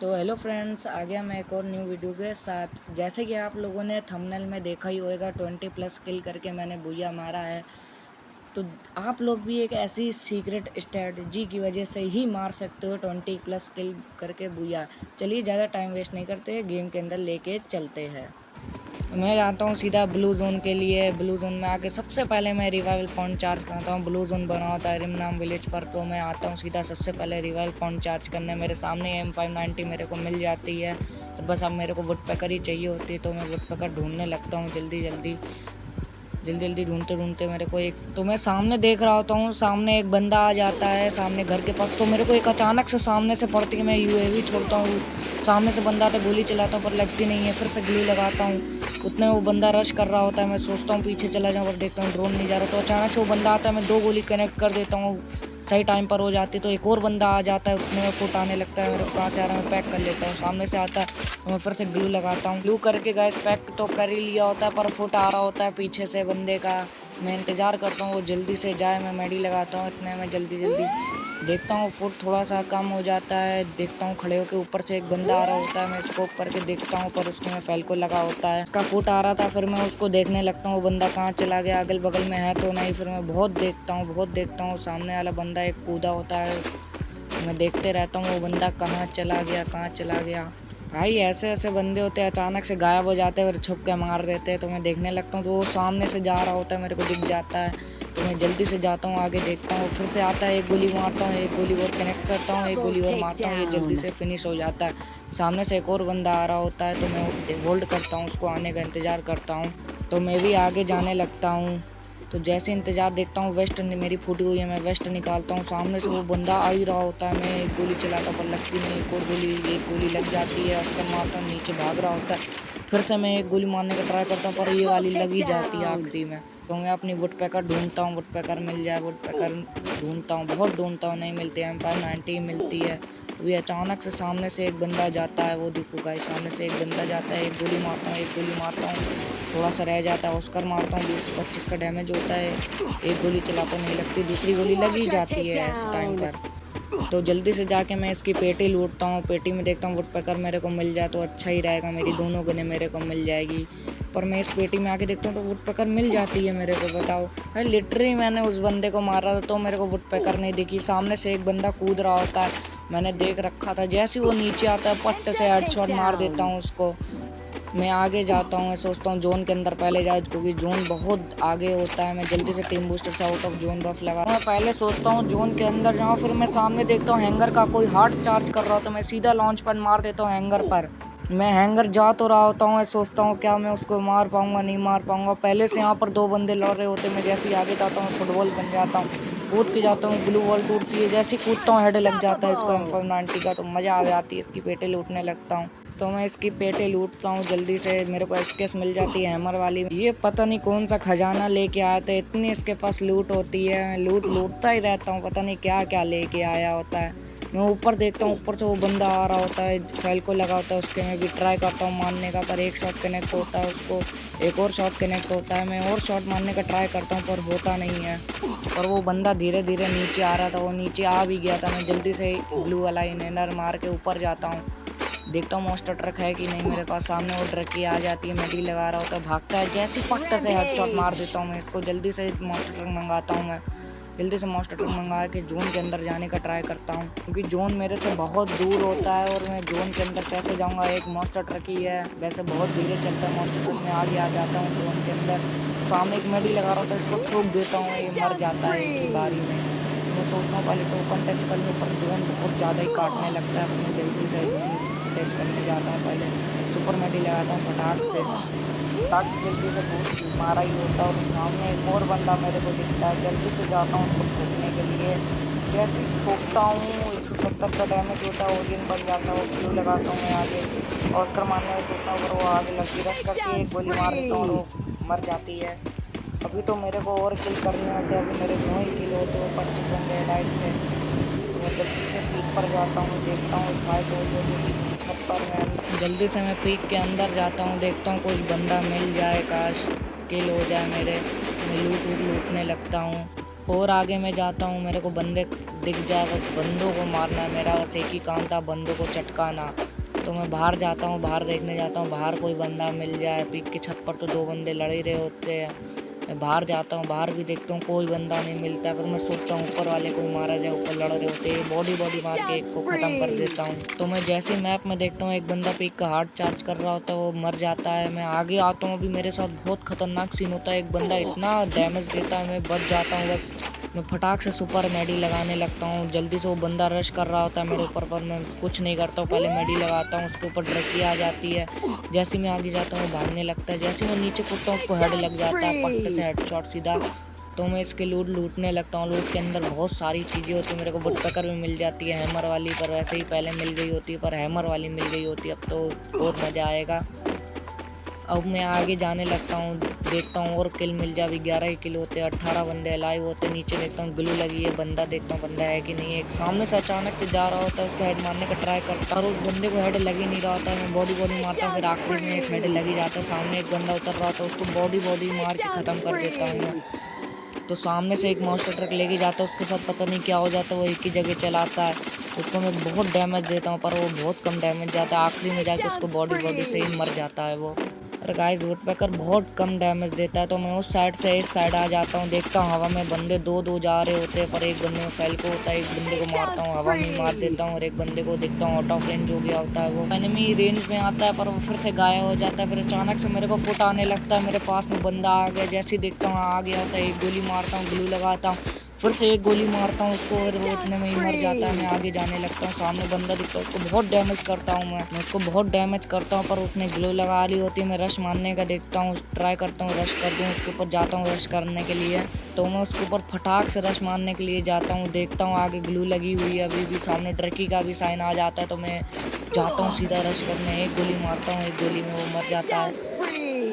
तो hello friends, आ गया मैं एक और न्यू वीडियो के साथ। जैसे कि आप लोगों ने थंबनेल में देखा ही होगा, 20+ किल करके मैंने बुया मारा है। तो आप लोग भी एक ऐसी सीक्रेट स्ट्रेटजी की वजह से ही मार सकते हो 20+ किल करके बुया। चलिए ज़्यादा टाइम वेस्ट नहीं करते, गेम के अंदर लेके चलते हैं। मैं आता हूँ सीधा ब्लू जोन के लिए। ब्लू जोन में आके सबसे पहले मैं रिवाइवल पॉइंट चार्ज करता हूँ। ब्लू जोन बना होता है रिमनाम विलेज पर, तो मैं आता हूँ सीधा सबसे पहले रिवाइवल पॉइंट चार्ज करने। मेरे सामने M590 मेरे को मिल जाती है, तो बस अब मेरे को वुडपेकर ही चाहिए होती है। तो मैं वुडपेकर ढूंढने लगता हूँ जल्दी जल्दी ढूंढते ढूंढते मेरे को एक, तो मैं सामने देख रहा होता हूँ, सामने एक बंदा आ जाता है सामने घर के पास। तो मेरे को एक अचानक से सामने से पड़ती है, मैं UAV छोड़ता हूँ, सामने से बंदा आता है, गोली चलाता हूँ पर लगती नहीं है। फिर से ग्लू लगाता हूँ, उतने में वो बंदा रश कर रहा होता है। मैं सोचता हूँ पीछे चला जाऊँ, पर देखता हूँ ड्रोन नहीं जा रहा। तो अचानक से वो बंदा आता है, मैं 2 गोली कनेक्ट कर देता हूँ, सही टाइम पर हो जाती है। तो एक और बंदा आ जाता है, उतने में फुट आने लगता है। मेरे को कहाँ से आ रहा है, मैं पैक कर लेता हूँ। सामने से आता है तो मैं फिर से ग्लू लगाता हूँ। ग्लू करके गाइस पैक तो कर ही लिया होता है, पर फुट आ रहा होता है पीछे से बंदे का। मैं इंतज़ार करता हूँ वो जल्दी से जाए, मैं मेडी लगाता हूँ। इतने में जल्दी देखता हूँ फुट थोड़ा सा कम हो जाता है। देखता हूँ खड़े होकर ऊपर से एक बंदा आ रहा होता है, मैं स्कोप करके देखता हूँ, पर उसके में फैल्को लगा होता है। उसका फुट आ रहा था, फिर मैं उसको देखने लगता हूँ वो बंदा कहाँ चला गया, अगल बगल में है तो नहीं। फिर मैं बहुत देखता हूँ सामने वाला बंदा एक कूदा होता है, मैं देखते रहता हूँ वो बंदा कहाँ चला गया। भाई ऐसे ऐसे बंदे होते हैं, अचानक से गायब हो जाते हैं और छुप के मार देते हैं। तो मैं देखने लगता हूँ तो वो सामने से जा रहा होता है, मेरे को दिख जाता है। तो मैं जल्दी से जाता हूँ आगे, देखता हूँ फिर से आता है, एक गोली मारता हूँ, एक गोली और कनेक्ट करता हूँ, एक गोली और मारता हूँ, ये जल्दी से फिनिश हो जाता है। सामने से एक और बंदा आ रहा होता है, तो मैं होल्ड करता हूँ, उसको आने का इंतज़ार करता हूँ। तो मैं भी आगे जाने लगता हूँ। तो जैसे इंतज़ार देखता हूँ, वेस्ट मेरी फूटी हुई है, मैं वेस्ट निकालता हूँ। सामने से वो बंदा आ ही रहा होता है, मैं एक गोली चलाता हूँ पर लगती नहीं, एक गोली लग जाती है, उसका मारता हूँ, नीचे भाग रहा होता है। फिर से मैं एक गोली मारने का ट्राई करता हूँ, पर ये वाली लग ही जाती है आखिरी में। तो मैं अपनी वुडपेकर ढूंढता हूँ, वुडपेकर मिल जाए, वुडपेकर ढूंढता हूँ, बहुत ढूंढता हूँ, नहीं मिलती। M590 मिलती है। अभी अचानक से सामने से एक बंदा जाता है, वो देखो गाइस, सामने से एक बंदा जाता है, एक गोली मारता हूँ, थोड़ा सा रह जाता है, उसकर मारता हूँ, 20 से 25 का डैमेज होता है। एक गोली चलाता हूँ, नहीं लगती, दूसरी गोली लग ही जाती है ऐसे टाइम पर। तो जल्दी से जाके मैं इसकी पेटी लूटता हूँ। पेटी में देखता हूँ वुडपेकर मेरे को मिल जाए तो अच्छा ही रहेगा, मेरी दोनों गनें मेरे को मिल जाएगी। पर मैं इस पेटी में आके देखता हूँ तो वुडपेकर मिल जाती है मेरे को। बताओ भाई, लिटरली मैंने उस बंदे को मारा था तो मेरे को वुडपेकर नहीं दिखी। सामने से एक बंदा कूद रहा होता है, मैंने देख रखा था, जैसे ही वो नीचे आता है पट्ट से हेडशॉट मार देता हूँ उसको। मैं आगे जाता हूँ, मैं सोचता हूँ जोन के अंदर पहले जाए, क्योंकि जोन बहुत आगे होता है। मैं जल्दी से टीम बूस्टर से आउट ऑफ जोन बफ लगा, मैं पहले सोचता हूँ जोन के अंदर जाऊँ। फिर मैं सामने देखता हूँ हैंगर का कोई हार्ट चार्ज कर रहा हो, तो मैं सीधा लॉन्च पैड मार देता हूँ हैंगर पर। मैं हैंगर जा तो रहा होता हूँ, मैं सोचता हूँ क्या मैं उसको मार पाऊंगा, नहीं मार पाऊंगा। पहले से यहाँ पर 2 बंदे लड़ रहे होते, मैं जैसे ही आगे जाता हूँ फुटबॉल बन जाता हूँ, कूद के जाता हूँ, ग्लू वॉल टूटती है, जैसे ही कूदता हूँ हेड लग जाता है इसको M590 का। तो मज़ा आ जाती है, इसकी पेटे लूटने लगता हूँ। तो मैं इसकी पेटे लूटता हूँ जल्दी से, मेरे को एसकेस मिल जाती है हैमर वाली। ये पता नहीं कौन सा खजाना लेके आया था, इतनी इसके पास लूट होती है। मैं लूटता ही रहता हूँ, पता नहीं क्या क्या लेके आया होता है। मैं ऊपर देखता हूँ, ऊपर से वो बंदा आ रहा होता है, फैल्को लगा होता है उसके, मैं भी ट्राई करता हूँ मारने का, पर एक शॉट कनेक्ट होता है उसको, एक और शॉट कनेक्ट होता है। मैं और शॉट मारने का ट्राई करता हूँ पर होता नहीं है। और वो बंदा धीरे धीरे नीचे आ रहा था, वो नीचे आ भी गया था। मैं जल्दी से ब्लू वाला इनहेलर मार के ऊपर जाता हूँ, देखता हूँ मॉन्स्टर ट्रक है कि नहीं मेरे पास। सामने वो ट्रक की आ जाती है, मेडी लगा रहा होता है, भागता है, जैसे पट्टा से हेडशॉट मार देता हूँ मैं इसको। जल्दी से मॉन्स्टर ट्रक मंगाता हूँ, मैं जल्दी से मॉन्स्टर ट्रक मंगा के जोन के अंदर जाने का ट्राई करता हूँ, क्योंकि जोन मेरे से बहुत दूर होता है और मैं जोन के अंदर कैसे जाऊँगा। एक मॉन्स्टर ट्रक ही है, वैसे बहुत धीरे चलता है मॉन्स्टर ट्रक, में आगे आ जाता हूँ जोन के अंदर। सामने एक मेडी लगा रहा था, इसको ठोक देता हूँ, ये मर जाता है एक ही बारी में। मैं सोचता हूँ पहले टोकन टच कर लूँ, पर जोन बहुत ज़्यादा ही काटने लगता है। मैं जल्दी से टच करने जाता हूँ, पहले सुपर मेडी लगाता हूँ फटाक से जल्दी से बूस्ट मारा ही होता है। और सामने एक और बंदा मेरे को दिखता है, जल्दी से जाता हूँ उसको ठोकने के लिए। जैसे ही ठोकता हूँ 170 का डैमेज होता है, ओरियन बन जाता है, ग्लू लगाता हूँ मैं आगे, ऑस्कर मारने में सोचता हूँ, पर वो आगे लगती, रश करती है, एक गोली मार देता हूँ और वो मर जाती है। अभी तो मेरे को और किल करने होते हैं, अभी मेरे 9 ही किल होते, वो 25 बंदे लाइट थे। तो मैं जल्दी से पीक पर जाता हूँ, देखता हूँ फाइट हो रही होती है छत पर। मैं जल्दी से मैं पीक के अंदर जाता हूँ, देखता हूँ कोई बंदा मिल जाए, काश किल हो जाए मेरे। मैं लूटने लगता हूँ और आगे मैं जाता हूँ, मेरे को बंदे दिख जाए, बस बंदों को मारना है मेरा, बस एक ही काम था, बंदों को चटकाना। तो मैं बाहर जाता हूँ, बाहर देखने जाता हूँ, बाहर कोई बंदा मिल जाए। पीक की छत पर तो 2 बंदे लड़ ही रहे होते हैं। मैं बाहर जाता हूँ, बाहर भी देखता हूँ कोई बंदा नहीं मिलता। फिर मैं सोचता हूँ ऊपर वाले कोई मारा जाए, ऊपर लड़ रहे होते हैं। बॉडी मार के एक को ख़त्म कर देता हूँ। तो मैं जैसे मैप में देखता हूँ एक बंदा पीक का हार्ट चार्ज कर रहा होता है, वो मर जाता है। मैं आगे आता हूँ, अभी मेरे साथ बहुत खतरनाक सीन होता है। एक बंदा इतना डैमेज देता है, मैं बच जाता हूँ। बस मैं फटाक से सुपर मेडी लगाने लगता हूँ। जल्दी से वो बंदा रश कर रहा होता है मेरे ऊपर, पर मैं कुछ नहीं करता हूँ। पहले मेडी लगाता हूँ, उसके ऊपर ड्रकी आ जाती है। जैसे मैं आगे जाता हूँ भागने लगता है। जैसे मैं नीचे कूदता हूँ उसको हेड लग जाता है, पट्टे से हेडशॉट सीधा। तो मैं इसके लूटने लगता हूँ। लूट के अंदर बहुत सारी चीज़ें होती है। मेरे को वुडपेकर भी मिल जाती है, हैमर वाली, पर वैसे ही पहले मिल गई होती है, पर हैमर वाली मिल गई होती है। अब तो और मज़ा आएगा। अब मैं आगे जाने लगता हूँ, देखता हूँ और किल मिल जाए। अभी 11 ही किल होते हैं, 18 बंदे अलाइव होते हैं। नीचे देखता हूँ ग्लू लगी है, बंदा देखता हूँ बंदा है कि नहीं है। एक सामने से अचानक से जा रहा होता है, उसको हेड मारने का ट्राई करता है और उस बंदे को हेड लग ही नहीं रहा होता है। मैं बॉडी मारता हूँ, फिर आखिरी में एक हेड लगी जाता है। सामने एक बंदा उतर रहा होता है, उसको बॉडी मार के ख़त्म कर देता हूँ मैं। तो सामने से एक मॉन्स्टर ट्रक लेके जाता है, उसके साथ पता नहीं क्या हो जाता है, वो एक ही जगह चलाता है। उसको मैं बहुत डैमेज देता हूँ, पर वो बहुत कम डैमेज जाता है। आखिरी में जाके उसको बॉडी से ही मर जाता है वो। और गाइस वुडपेकर बहुत कम डैमेज देता है। तो मैं उस साइड से इस साइड आ जाता हूँ, देखता हूँ हवा में बंदे दो जा रहे होते हैं, पर एक बंदे में फैल्को होता है। एक बंदे को मारता हूँ, हवा में मार देता हूँ, और एक बंदे को देखता हूँ आउट ऑफ रेंज हो गया होता है वो। एनिमी रेंज में आता है, पर वो फिर से गायब हो जाता है। फिर अचानक से मेरे को फुट आने लगता है, मेरे पास में बंदा आ गया। जैसे ही देखता हूँ आ गया होता है, एक गोली मारता हूँ, ग्लू लगाता हूँ, फिर से एक गोली मारता हूँ उसको, और वो इतने में ही मर जाता है। मैं आगे जाने लगता हूँ, सामने बंदा दिखता है, उसको बहुत डैमेज करता हूँ मैं उसको बहुत डैमेज करता हूँ, पर उसने ग्लो लगा ली होती है। मैं रश मारने का देखता हूँ, ट्राई करता हूँ रश कर दूँ उसके ऊपर, जाता हूँ रश करने के लिए। तो मैं उसके ऊपर फटाक से रश मारने के लिए जाता हूँ, देखता हूँ आगे ग्लू लगी हुई है अभी भी, सामने ड्रकी का भी साइन आ जाता है। तो मैं जाता हूँ सीधा रश करने, एक गोली मारता हूँ, एक गोली में वो मर जाता है।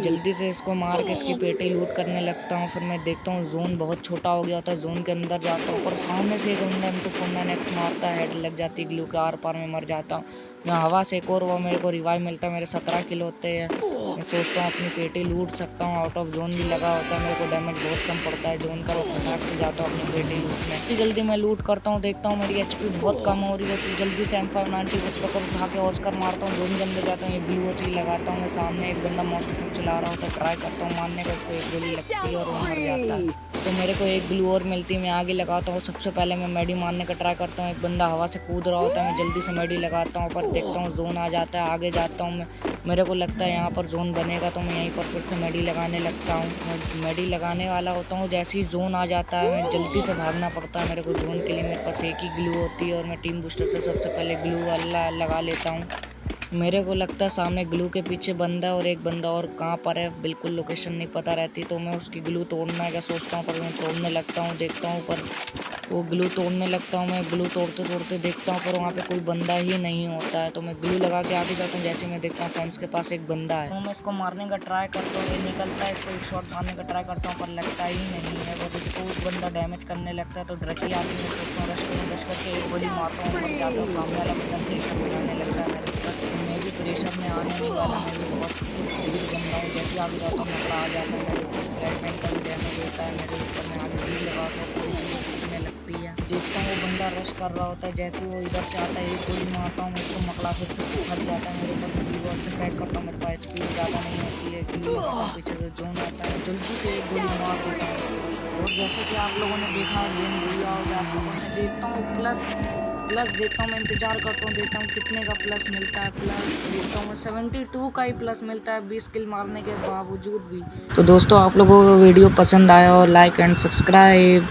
जल्दी से इसको मार के इसकी पेटी लूट करने लगता हूँ। फिर मैं देखता हूँ जोन बहुत छोटा हो गया होता है, जोन के अंदर जाता हूँ, पर सामने से एक बंदा M249X मारता है, हेड लग जाती है, ग्लू के आर पार में मर जाता हूँ। मैं हवा से एक और वो मेरे को रिवाइव मिलता है, मेरे 17 किल होते हैं। मैं सोचता हूँ अपनी पेटी लूट सकता हूँ, आउट ऑफ जोन भी लगा होता है, मेरे को डैमेज बहुत कम पड़ता है जोन का। वो फटाक से जाता हूँ अपनी पेटी लूटने। इतनी जल्दी मैं लूट करता हूँ, देखता हूँ मेरी HP बहुत कम हो रही होती है। जल्दी से M590 पकड़ उठा के ऑस्कर मारता हूँ, जोन के अंदर जाता हूँ, एक ग्लू होती लगाता हूँ। मैं सामने एक बंदा मॉन्स्टर चला रहा होता है, ट्राई करता हूँ मारने का, उसको एक गोली लगती है और वो मर जाता है। तो मेरे को एक ग्लू और मिलती है, मैं आगे लगाता हूँ। सबसे पहले मैं मेडी मारने का ट्राई करता हूँ, एक बंदा हवा से कूद रहा होता है, मैं जल्दी से मेडी लगाता हूँ, पर देखता हूँ जोन आ जाता है। आगे जाता हूँ मैं, मेरे को लगता है यहाँ पर जोन बनेगा, तो मैं यहीं पर फिर से मेडी लगाने लगता हूँ। मैं मेडी लगाने वाला होता हूँ, जैसे ही जोन आ जाता है मैं जल्दी से भागना पड़ता है मेरे को जोन के लिए। मेरे पास एक ही ग्लू होती है और मैं टीम बूस्टर से सबसे पहले ग्लू वाला लगा लेता हूँ। मेरे को लगता है सामने ग्लू के पीछे बंदा और एक बंदा और कहाँ पर है, बिल्कुल लोकेशन नहीं पता रहती। तो मैं उसकी ग्लू तोड़ना का सोचता हूँ, पर मैं तोड़ने लगता हूँ, देखता हूँ पर वो ग्लू तोड़ने लगता हूँ। मैं ग्लू तोड़ते देखता हूँ, पर वहाँ पे कोई बंदा ही नहीं होता है। तो मैं ग्लू लगा के आगे जाता हूँ, जैसे मैं देखता हूँ फेंस के पास एक बंदा है, तो मैं इसको मारने का ट्राई करता हूँ। ये निकलता है, इसको एक शॉट मारने का ट्राई करता हूँ, पर लगता ही नहीं है। वो इसको उस बंदा डैमेज करने लगता है, तो ड्रकी आती है, सोचता हूँ रश करके एक गोली मारता हूँ, मर जाता हूँ। सामने वाला बंदा प्रेशर बनाने लगता है मेरे ऊपर, तो मैं भी प्रेशर में आने नहीं वाला, मैं भी बहुत तेज बंदा हूँ। जैसे आगे जाता हूँ मकड़ा आ जाता है मेरे ऊपर, फ्लैशबैंग का भी डैमेज होता है मेरे ऊपर। मैं आगे ग्लू लगाता हूँ, पूरी ग्लू टूटने लगती है। देखता हूँ वो बंदा रश कर रहा होता है, जैसे वो इधर से आता है एक गोली मारता हूँ, उसको मकड़ा फिर से फंस जाता है मेरे ऊपर। मैं ग्लू वॉल से पैक करता हूँ, मेरे पास HP ज़्यादा नहीं होती है, ग्लू लगाता हूँ, पीछे से जोन आता है, जल्दी से एक गोली मार देता हूँ। और जैसे कि आप लोगों ने देखा गेम बुरा हो जाता है, मैं देखता हूँ प्लस देखता हूँ, मैं इंतजार करता हूँ, देखता हूँ कितने का प्लस मिलता है। प्लस देखता हूँ मैं 72 का ही प्लस मिलता है 20 किल मारने के बावजूद भी। तो दोस्तों आप लोगों को वीडियो पसंद आया हो, लाइक एंड सब्सक्राइब।